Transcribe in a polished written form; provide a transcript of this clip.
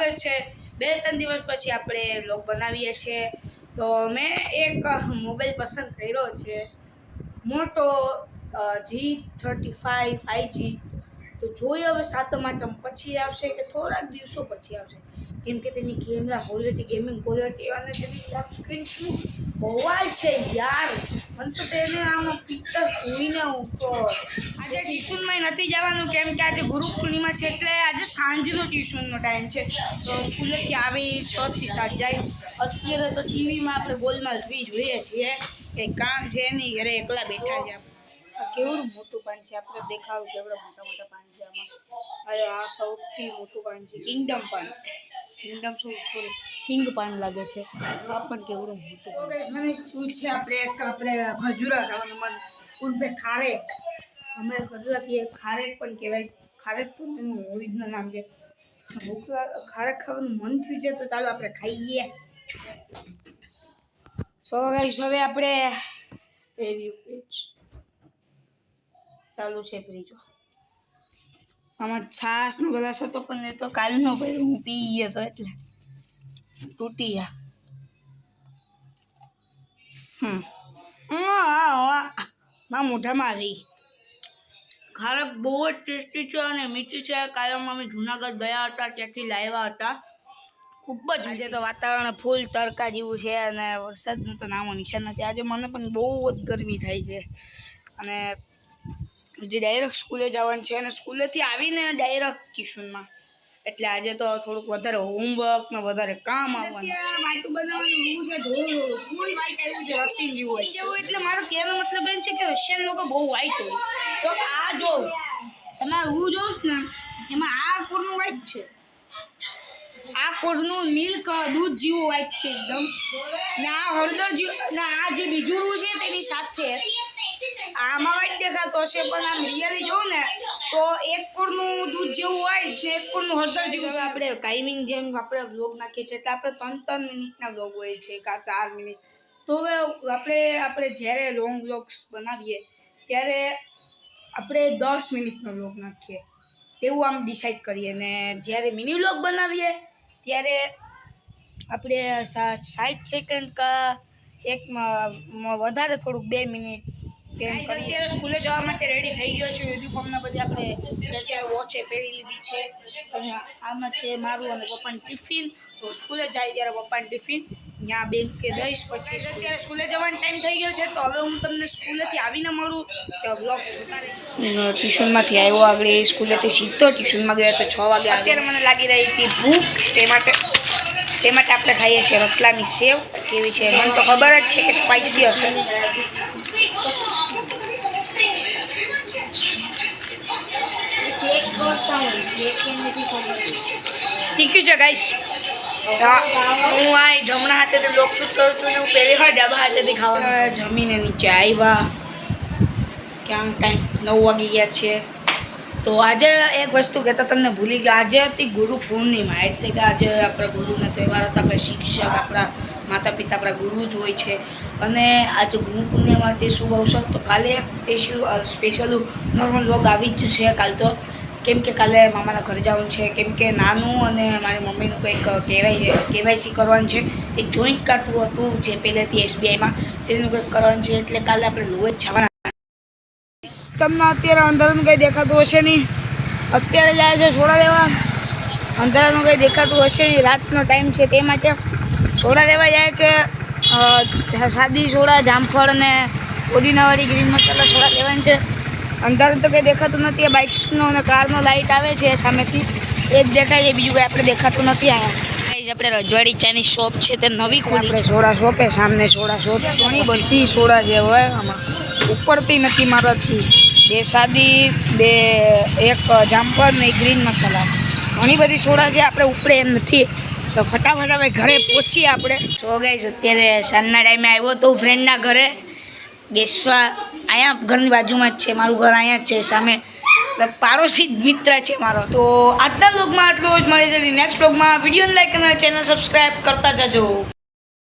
સ્વાગત છે। 2-3 દિવસ પછી આપણે વ્લોગ બનાવીએ છીએ। તો મેં એક મોબાઈલ પસંદ કર્યો છે, મોટો G35 5G। તો જોઈએ હવે 7મ આઠમ પછી આવશે કે થોડાક દિવસો પછી આવશે, કેમ કે તેની કેમેરા ક્વોલિટી, ગેમિંગ ક્વોલિટી અને તેની ટચ સ્ક્રીન શું બવાલ છે યાર। મને તો તેને આમાં ફીચર્સ જોઈને હું તો આજે ટ્યુશનમાં નથી જવાનું, કેમ કે આજે ગુરુ પૂર્ણિમા છે, એટલે આજે સાંજનો ટ્યુશનનો ટાઈમ છે। તો સ્કૂલેથી આવી 6 થી 7 જાય। અત્યારે તો ટીવીમાં આપણે ગોલમાલ 3 જોઈએ છીએ, કંઈ કામ છે નહીં, ઘરે એકલા બેઠા છે। કેવડું મોટું પાન છે, આપણે દેખાડું કેવડા મોટા મોટા પાન છે આમાં। અરે આ સૌથી મોટું પાન છે, કિંગડમ પાન। કિંગડમ સોરી કિંગ પાન લાગે છે આ પણ કેવડું મોટું। તો ગાઈસ મને શું છે, આપણે ખજૂરા ખાવાનું મન, ઉર્ફે ખારેક। અમે ખજૂરાથી ખારેક પણ કહેવાય, ખારેક તો તેનું ઓરિજિનલ નામ છે। ખારેક ખાવાનું મન થયું છે, તો ચાલો આપણે ખાઈએ। સો ગાઈસ હવે આપણે ફ્રીજ ચાલુ છે, ફ્રીજો આમાં છાશ નો ગ્લાસ હતો, પણ એ તો કાલનો ભાઈ હું પી ગયો તો એટલે તૂટી ગયા। મારા મોઢામાં આવી ખારેક બહુ જ ટેસ્ટી છે અને મીઠી છે। કાયમ અમે જુનાગઢ ગયા હતા, ત્યાંથી લાવ્યા હતા। ખૂબ જ આજે તો વાતાવરણ ફૂલ તડકા જેવું છે અને વરસાદનું તો નામો નિશાન નથી। આજે મને પણ બહુ જ ગરમી થાય છે અને જે ડાયરેક્ટ સ્કૂલે જવાનું છે અને સ્કૂલેથી આવીને ડાયરેક્ટ ટ્યુશનમાં, એટલે આજે તો થોડુંક વધારે હોમવર્ક ને વધારે કામ આવવાનું। વાટું બનાવવાનું રૂ છે, થોડું ફૂલ વાઈટ આવ્યું છે, રશિયન જેવું હોય છે। એટલે મારો કહેવાનો મતલબ એમ છે કે રશિયન લોકો બહુ વાઈટ હોય। તો આ જો તમે હું જોઉં ને, એમાં આ કોરનું વાઈટ છે, આ કોરનું મિલ્ક દૂધ જેવું વાઈટ છે એકદમ, ને આ હળદર જેવું, ને આ જે બીજું રૂ છે તેની સાથે આમાં વાઈટ દેખાતો હશે, પણ આમ રિયલી જોઉં ને તો એક કોરનું દૂધ જેવું વાઈટ ને એક કોરનું હળદર જેવું। હવે આપણે ટાઈમિંગ જેમ આપણે વ્લોગ નાખીએ છીએ, એટલે આપણે 3-3 મિનિટના વ્લોગ હોય છે, કાં 4 મિનિટ। તો હવે આપણે જ્યારે લોંગ વ્લોગ્સ બનાવીએ ત્યારે આપણે 10 મિનિટનો વ્લોગ નાખીએ તેવું આમ ડિસાઈડ કરીએ, ને જ્યારે મિની વ્લોગ બનાવીએ ત્યારે આપણે 60 સેકન્ડ કા વધારે થોડુંક 2 મિનિટ કેમ કરીએ। અત્યારે સ્કૂલે જવા માટે રેડી થઈ ગયો છું, યુનિફોર્મના બધી આપણે સેટે વોચે પહેરી લીધી છે, અને આમાં છે મારું અને પપ્પાનું ટિફિન। તો સ્કૂલે જાય ત્યારે પપ્પાનું ટિફિન ત્યાં બેગ કે દઈશ, પછી અત્યારે સ્કૂલે જવાનો ટાઈમ થઈ ગયો છે। તો હવે હું તમને સ્કૂલેથી આવીને મળું તો વ્લોગ જોતા રહેજો। ટ્યુશનમાંથી આવ્યો, આગળ સ્કૂલેથી સીધો ટ્યુશનમાં ગયો તો 6 વાગે। અત્યારે મને લાગી રહી હતી ભૂખ, તે માટે આપણે ખાઈએ છીએ રતલામી સેવ। કેવી છે મને તો ખબર જ છે કે સ્પાઇસી હશે। તીખી છે ગાઈસ। હું આ જમણા હાથેથી બ્લોગ શૂટ કરું છું ને હું પહેલી વાર ડાબા હાથેથી ખાવાનું। જમીને નીચે આવ્યા, ક્યાં ટાઈમ 9 વાગી ગયા છે। તો આજે એક વસ્તુ કહેતા તમને ભૂલી ગયા, આજે હતી ગુરુ પૂર્ણિમા, એટલે કે આજે આપણા ગુરુના તહેવાર હતા। આપણા શિક્ષક, આપણા માતા પિતા આપણા ગુરુ જ હોય છે, અને આજે ગુરુ પૂર્ણિમા તે શુભ અવસર। તો કાલે એક સ્પેશિયલ નોર્મલ વ્લોગ આવી જ જશે કાલ તો, કેમ કે કાલે મામાના ઘરે જવાનું છે, કેમ કે નાનું અને મારી મમ્મીનું કંઈક કેવાયસી કરવાનું છે। એક જોઈન્ટ ખાતું હતું જે પહેલેથી SBIમાં, તેનું કંઈક કરવાનું છે, એટલે કાલે આપણે લોહી જ જવાના। તમને અત્યારે અંધારાનું કંઈ દેખાતું હશે નહીં, અત્યારે જાય છે સોડા લેવા, અંધારાનું કંઈ દેખાતું હશે નહીં, રાતનો ટાઈમ છે તે માટે સોડા લેવા જાય છે। સાદી સોડા, જામફળ ને પુદીનાવાળી ગ્રીન મસાલા સોડા લેવાની છે। અંધારું તો કંઈ દેખાતું નથી, બાઇક્સનો અને કારનો લાઇટ આવે છે સામેથી, એ જ દેખાય છે, બીજું કંઈ આપણે દેખાતું નથી। અહીંયા આપણે રજવાડી ચાની શોપ છે તે નવી ખુલી છે, સોડા શોપે સામને સોડા શોપ છે, ઘણી બધી સોડા છે। હવે આમાં ઉપડતી નથી મારાથી, 2 સાદી, 2 એક જામફળ ને ગ્રીન મસાલા, ઘણી બધી સોડા છે, આપણે ઉપડે એમ નથી। તો ફટાફટ હવે ઘરે પહોંચીએ આપણે। સો ગાઈસ અત્યારે સાંજના ટાઈમે આવ્યો તો ફ્રેન્ડના ઘરે બેસવા, અહીંયા ઘરની બાજુમાં જ છે મારું ઘર, અહીંયા જ છે સામે, પાડોશી જ મિત્ર છે મારો। તો આજના વ્લોગમાં આટલું જ, મળે છે નેક્સ્ટ વ્લોગમાં। વિડીયોને લાઈક અને ચેનલ સબસ્ક્રાઈબ કરતા જજો।